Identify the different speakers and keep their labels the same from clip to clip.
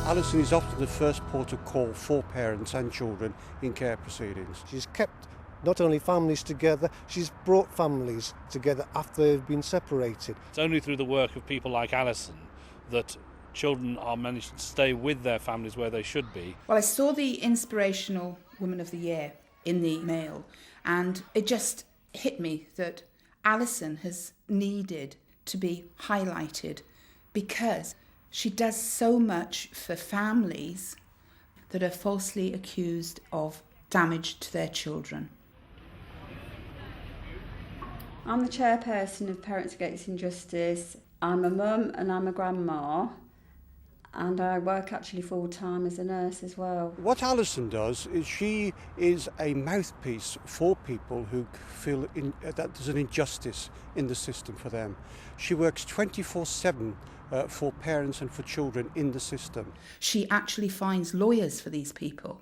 Speaker 1: Alison is often the first port of call for parents and children in care proceedings.
Speaker 2: She's kept not only families together, she's brought families together after they've been separated.
Speaker 3: It's only through the work of people like Alison that children are managed to stay with their families where they should be.
Speaker 4: Well, I saw the Inspirational Woman of the Year in the Mail, and it just hit me that Alison has needed to be highlighted because she does so much for families that are falsely accused of damage to their children.
Speaker 5: I'm the chairperson of Parents Against Injustice. I'm a mum and I'm a grandma, and I work actually full-time as a nurse as well.
Speaker 1: What Alison does is she is a mouthpiece for people who feel that there's an injustice in the system for them. She works 24/7 for parents and for children in the system.
Speaker 4: She actually finds lawyers for these people.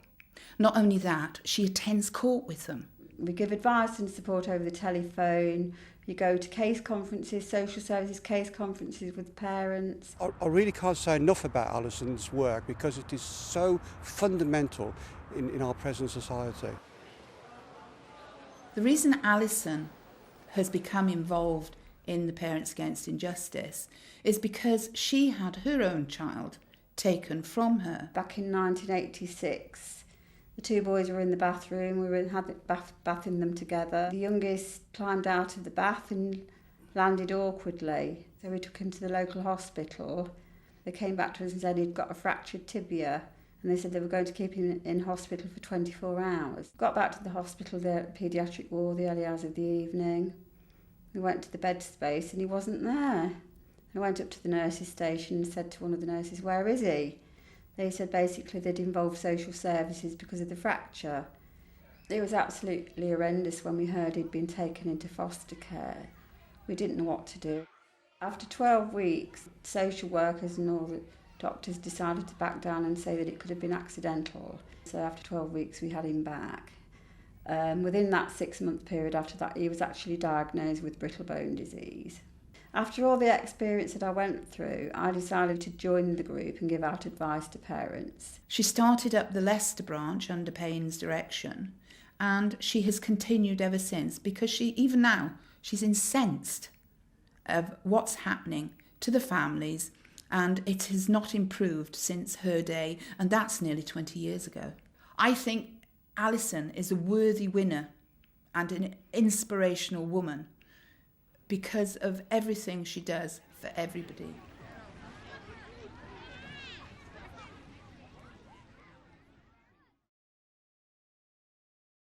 Speaker 4: Not only that, she attends court with them.
Speaker 5: We give advice and support over the telephone. You go to case conferences, social services case conferences with parents.
Speaker 1: I really can't say enough about Alison's work because it is so fundamental in our present society.
Speaker 4: The reason Alison has become involved in the Parents Against Injustice is because she had her own child taken from her.
Speaker 5: Back in 1986, the two boys were in the bathroom. We had bathing them together. The youngest climbed out of the bath and landed awkwardly. So we took him to the local hospital. They came back to us and said he'd got a fractured tibia, and they said they were going to keep him in hospital for 24 hours. Got back to the hospital there at the paediatric ward the early hours of the evening. We went to the bed space and he wasn't there. I went up to the nurses' station and said to one of the nurses, "Where is he?" They said basically they'd involved social services because of the fracture. It was absolutely horrendous when we heard he'd been taken into foster care. We didn't know what to do. After 12 weeks, social workers and all the doctors decided to back down and say that it could have been accidental. So after 12 weeks, we had him back. Within that 6-month period after that, he was actually diagnosed with brittle bone disease. After all the experience that I went through, I decided to join the group and give out advice to parents.
Speaker 4: She started up the Leicester branch under Payne's direction, and she has continued ever since because even now, she's incensed of what's happening to the families, and it has not improved since her day, and that's nearly 20 years ago. I think Alison is a worthy winner and an inspirational woman because of everything she does for everybody.